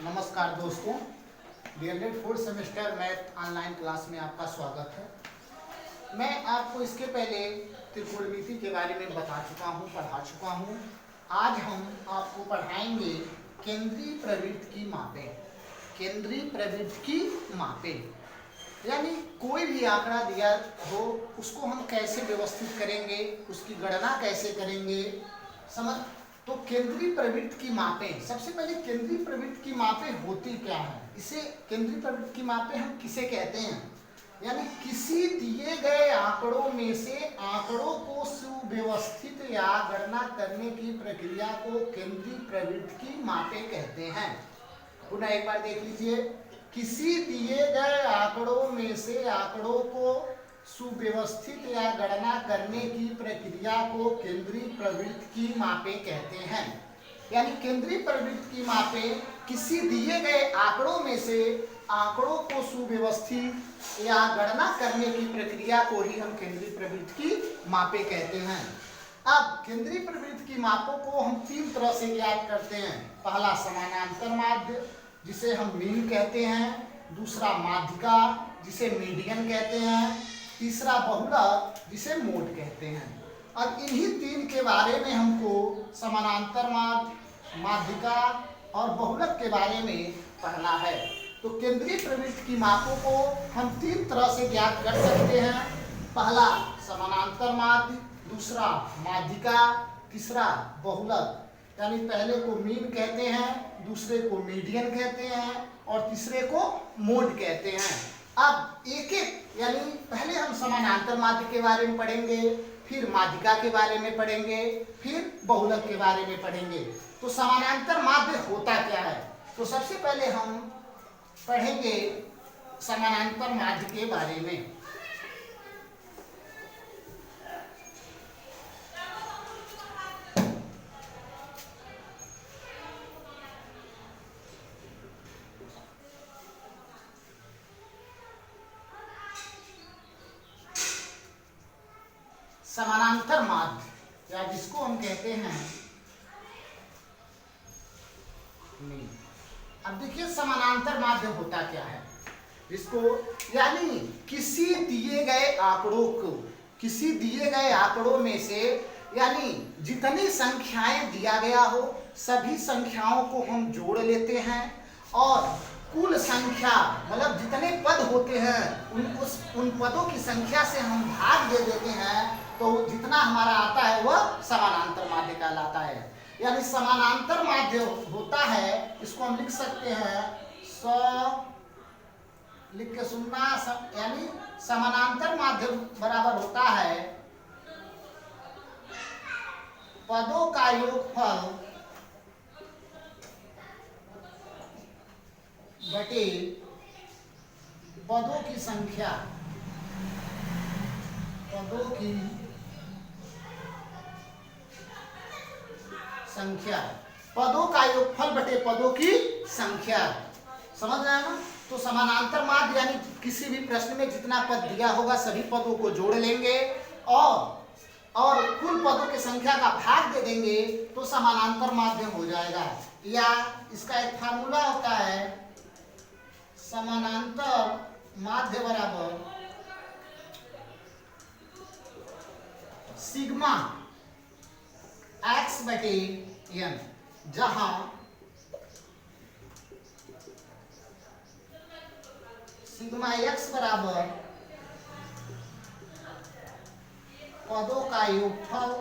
नमस्कार दोस्तों, DElEd fourth semester math online class में आपका स्वागत है। मैं आपको इसके पहले त्रिकोणमिति के बारे में बता चुका हूँ, पढ़ा चुका हूँ। आज हम आपको पढ़ाएंगे केंद्रीय प्रवृत्ति की मापें। केंद्रीय प्रवृत्ति की मापें यानी कोई भी आंकड़ा दिया हो उसको हम कैसे व्यवस्थित करेंगे, उसकी गणना कैसे करेंगे, समझ। तो केंद्रीय प्रवृत्ति की मापें, सबसे पहले केंद्रीय प्रवृत्ति की मापें होती क्या है, इसे केंद्रीय प्रवृत्ति की मापें हम किसे कहते हैं। यानी किसी दिए गए आंकड़ों में से आंकड़ों को सुव्यवस्थित या गणना करने की प्रक्रिया को केंद्रीय प्रवृत्ति की मापें कहते हैं। पुनः एक बार देख लीजिए, किसी दिए गए आंकड़ों में से आंकड़ों को सुव्यवस्थित या गणना करने की प्रक्रिया को केंद्रीय प्रवृत्ति की मापें कहते हैं। यानी केंद्रीय प्रवृत्ति की मापें किसी दिए गए आंकड़ों में से आंकड़ों को सुव्यवस्थित या गणना करने की प्रक्रिया को ही हम केंद्रीय प्रवृत्ति की मापें कहते हैं। अब केंद्रीय प्रवृत्ति की मापों को हम तीन तरह से ज्ञात करते हैं। पहला समानांतर माध्य जिसे हम मीन कहते हैं, दूसरा माध्यिका जिसे मीडियन कहते हैं, तीसरा बहुलक जिसे मोड कहते हैं। अब इन्हीं तीन के बारे में हमको समानांतर माध्य, माध्यिका और बहुलक के बारे में पढ़ना है। तो केंद्रीय प्रवृत्ति की मापों को हम तीन तरह से ज्ञात कर सकते हैं। पहला समानांतर माध्य, दूसरा माध्यिका, तीसरा बहुलक। यानी पहले को मीन कहते हैं, दूसरे को मीडियन कहते हैं और तीसरे को मोड कहते हैं। अब एक एक यानी पहले हम समानांतर माध्य के बारे में पढ़ेंगे, फिर माध्यिका के बारे में पढ़ेंगे, फिर बहुलक के बारे में पढ़ेंगे। तो समानांतर माध्य होता क्या है, तो सबसे पहले हम पढ़ेंगे समानांतर माध्य के बारे में। समानांतर माध्य या जिसको हम कहते हैं मीन। अब देखिए समानांतर माध्य होता क्या है, इसको यानी किसी दिए गए आंकड़ों को, किसी दिए गए आंकड़ों में से यानी जितनी संख्याएं दिया गया हो सभी संख्याओं को हम जोड़ लेते हैं और कुल संख्या मतलब जितने पद होते हैं उन पदों की संख्या से हम भाग दे देते हैं, तो जितना हमारा आता है वह समानांतर माध्य कहलाता है। यानी समानांतर माध्य होता है, इसको हम लिख सकते हैं लिख के सुनना, यानी समानांतर माध्य बराबर होता है पदों का योगफल बटे पदों की संख्या, पदों की संख्या, पदों का योगफल बटे पदों की संख्या। समझ रहे हैं ना। तो समानांतर माध्य यानी किसी भी प्रश्न में जितना पद दिया होगा सभी पदों को जोड़ लेंगे और कुल पदों की संख्या का भाग दे देंगे तो समानांतर माध्य हो जाएगा। या इसका एक फार्मूला होता है समानांतर माध्य बराबर सिग्मा x बटे n, जहां सिग्मा x बराबर पदों का योगफल,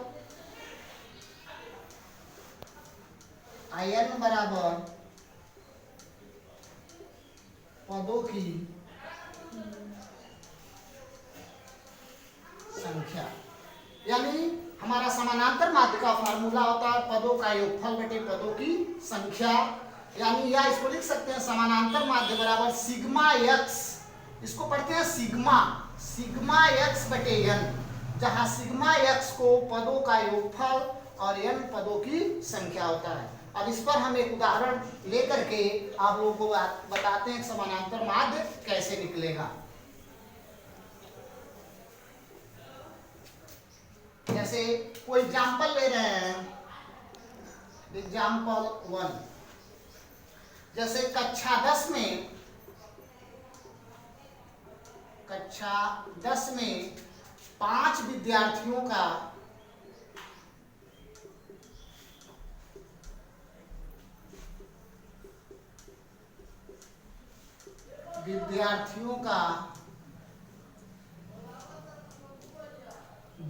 n बराबर पदों की संख्या। यानी हमारा समानांतर माध्य का फार्मूला होता है पदों का योगफल बटे पदों की संख्या। यानी या इसको लिख सकते हैं समानांतर माध्य बराबर सिग्मा x, इसको पढ़ते हैं सिग्मा x बटे n, जहां सिग्मा x को पदों का योगफल और n पदों की संख्या होता है। अब इस पर हम एक उदाहरण लेकर के आप लोगों को बताते हैं समानांतर माध्य कैसे निकलेगा। जैसे कोई एग्जाम्पल ले रहे हैं, एग्जाम्पल 1, जैसे कक्षा 10 में 5 विद्यार्थियों का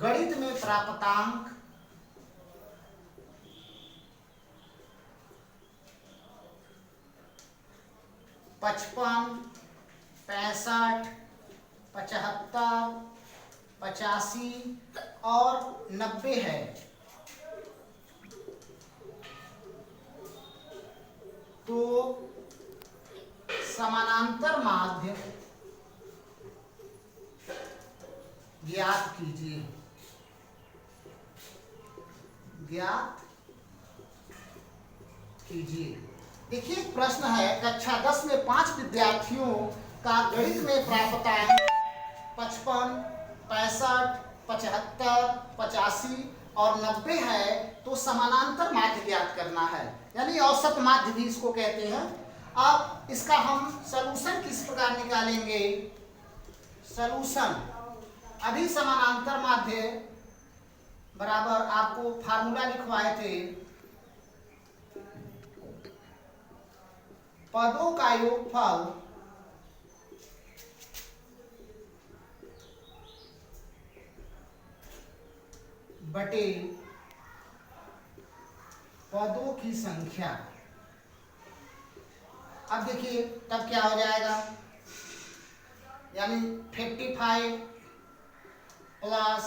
गणित में प्राप्तांक 55, 65, 75, 85 और 90 है, तो समानांतर माध्य ज्ञात कीजिए। देखिए प्रश्न है, कक्षा 10 में 5 विद्यार्थियों का गणित में प्राप्तांक 55, 65, 75, 85 और 90 है, तो समानांतर माध्य ज्ञात करना है, यानी औसत माध्य भी इसको कहते हैं। अब इसका हम सलूशन किस प्रकार निकालेंगे? सलूशन, अभी समानांतर माध्य बराबर आपको फार्मूला लिखवाए थे, पदों का योगफल बटे पदों की संख्या। अब देखिए तब क्या हो जाएगा, यानी 55 प्लस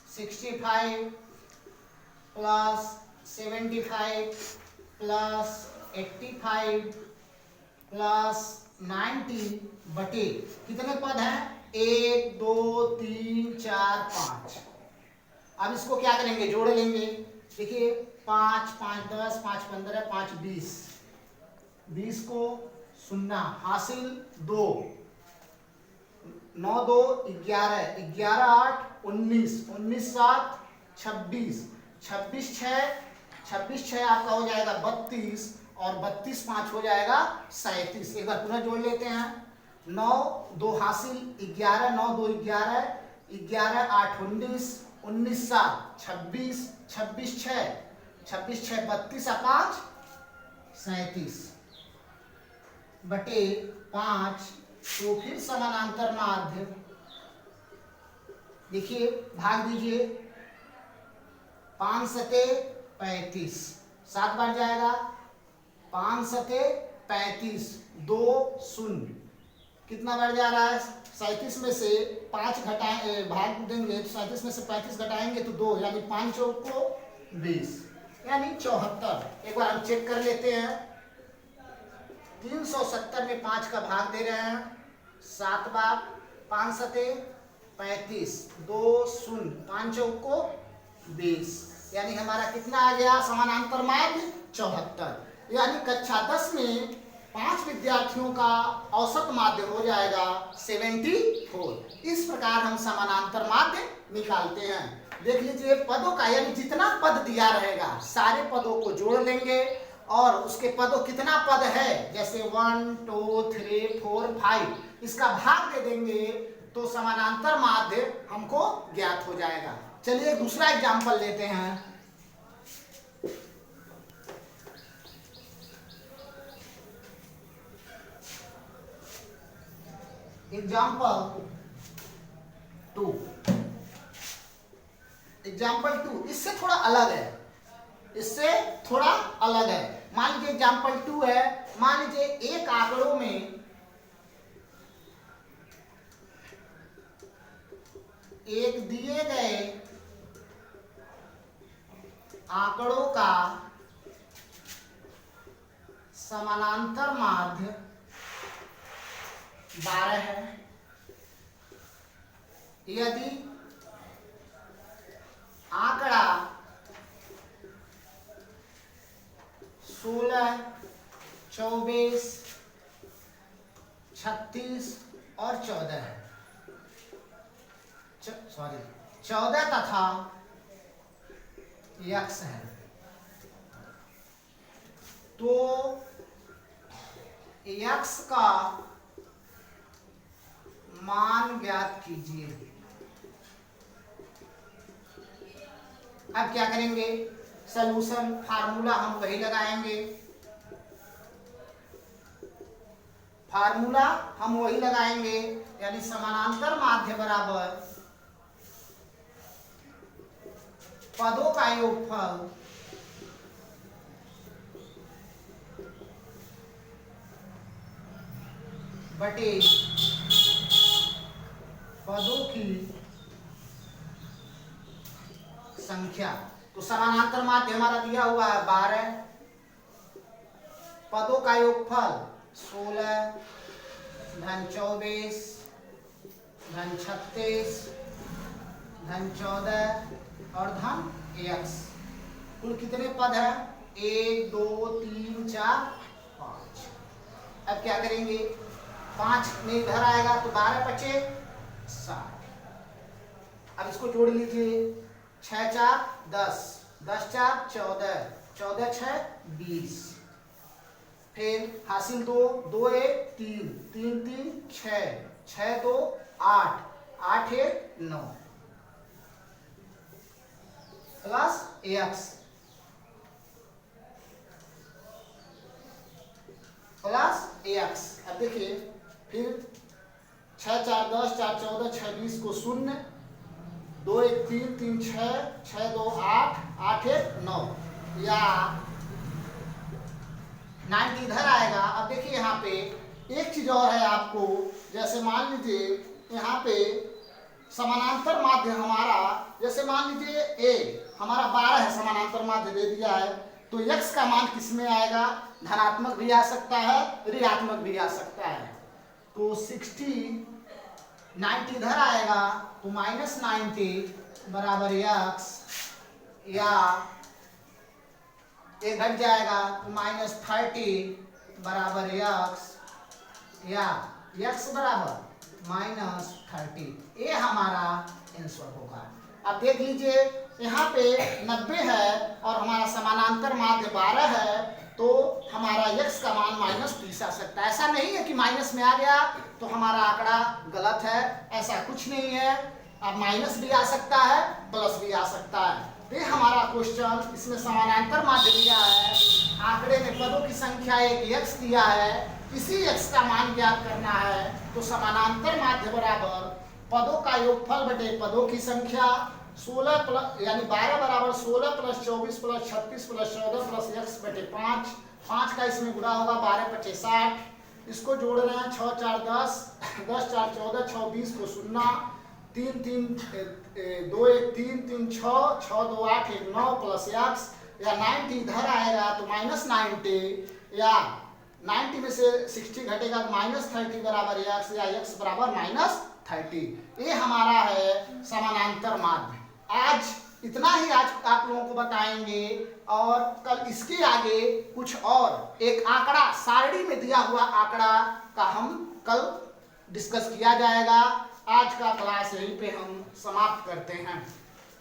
65 प्लस 75 प्लस 85 प्लस 90 बटे कितने पद हैं? 1, 2, 3, 4, 5। अब इसको क्या करेंगे? जोड़ लेंगे। देखिए 5, 5, 10, 5, 15, 5, 20, 20 को 0 हासिल 2, 9, 2, 11, 11, 8, 19, 19, 7, 26, 26, 6, 26, 6 आपका हो जाएगा 32 और 32, 5 हो जाएगा 37। एक बार पुनः जोड़ लेते हैं। 9, 2 हासिल 11, 9, 2, 11, 11, 8, 19, 19, 7, 26, 26, 6, 26, 6, 32 और 5 37 बटे 5। तो फिर समानांतर माध्य, देखिए भाग दीजिए, 5 सते 35, 7 बार जाएगा, 5 सते 35, 2 0, कितना बढ़ जा रहा है? 37 में से 5 घटाए भाग देंगे तो 37 में से 35 घटाएंगे तो 2, यानी 5 चौक को 20, यानी 74। एक बार हम चेक कर लेते हैं। 370 में 5 का भाग दे रहे हैं 7 बार, 5 सते 35, 2 0, 5 चौक को 20, यानी हमारा कितना आ गया समानांतर माध्य? 74। यानी कक्षा 10 में 5 विद्यार्थियों का औसत माध्य हो जाएगा 74। इस प्रकार हम समानांतर माध्य निकालते हैं। देख लीजिए पदों का, यानी जितना पद दिया रहेगा सारे पदों को जोड़ लेंगे और उसके पदों कितना पद है, जैसे 1, 2, 3, 4, 5, इसका भाग दे देंगे तो समानांतर माध्य हमको ज्ञात हो जाएगा। चलिए दूसरा एग्जाम्पल लेते हैं। एग्जाम्पल 2, इससे थोड़ा अलग है, मान लीजिए एग्जाम्पल 2 है। मान लीजिए एक आंकड़ों में एक दिए गए आंकड़ों का समानांतर माध्य 12 है। यदि आंकड़ा 16, 24, 36 और 14 है, 14 तथा x है, तो x का मान ज्ञात कीजिए। अब क्या करेंगे, सॉल्यूशन फार्मूला हम वही लगाएंगे, फार्मूला हम वही लगाएंगे, यानी समानांतर माध्य बराबर पदों का योगफल बटे पदों की संख्या। तो समानांतर माध्य हमारा दिया हुआ है 12, पदों का योगफल 16 धन 24 धन 36 धन 14 और धन x। कुल कितने पद है? 1 2 3 4 5। अब क्या करेंगे, 5 में इधर आएगा तो 12 बचे 60। अब इसको जोड़ लीजिए, 6 4 10 10 4 14 14 6 20। फिर हासिल 2 2 1 3 3 3 6 6 2 8 8 1 9 प्लस x प्लस x। अब देखिए, फिर 6 4 10 4 14 6 20 को 0 2 1 3 3 6 6 2 8 8 1 9 या 90 इधर आएगा। अब देखिए यहाँ पे एक चीज और है आपको, जैसे मान लीजिए यहाँ पे समानांतर माध्य हमारा, जैसे मान लीजिए a हमारा 12 है, समानांतर माध्य दे दिया है, तो x का मान किसमें आएगा? धनात्मक भी आ सकता है, ऋणात्मक भी आ सकता है। तो 60 90 इधर आएगा तो -90 बराबर x, या ये घट जाएगा तो -30 बराबर x, या x बराबर -30। ये हमारा आंसर होगा। अब देख लीजिए यहाँ पे 90 है और हमारा समानांतर माध्य 12 है, तो हमारा x का मान -30 आ सकता है। ऐसा नहीं है कि माइनस में आ गया तो हमारा आंकड़ा गलत है, ऐसा कुछ नहीं है। अब माइनस भी आ सकता है, प्लस भी आ सकता है। तो ये हमारा क्वेश्चन, इसमें समानांतर माध्य दिया है, आंकड़े में पदों की संख्या एक x दिया है, इसी x का मान ज्ञात करना है। तो समानांतर माध्य बराबर पदों का योगफल बटे पदों की संख्या, 16 प्लस यानी 12 बराबर 16 plus 24 plus 36 plus 14 plus x बटे 5। 5 का इसमें गुणा होगा 12 बटे 60। इसको जोड़ रहे हैं, 6 4 10 10 4 14 6 20 को 0 3 3 2 1 3 3 6 6 2 8 1 9 प्लस x, या 90 इधर आएगा तो -90, या 90 में से 60 घटेगा तो -30 बराबर x, या x बराबर -30। ये हमारा है समानांतर माध्य। आज इतना ही आज आप लोगों को बताएंगे, और कल इसके आगे कुछ और एक आंकड़ा, सारणी में दिया हुआ आंकड़ा का हम कल डिस्कस किया जाएगा। आज का क्लास यहीं पे हम समाप्त करते हैं।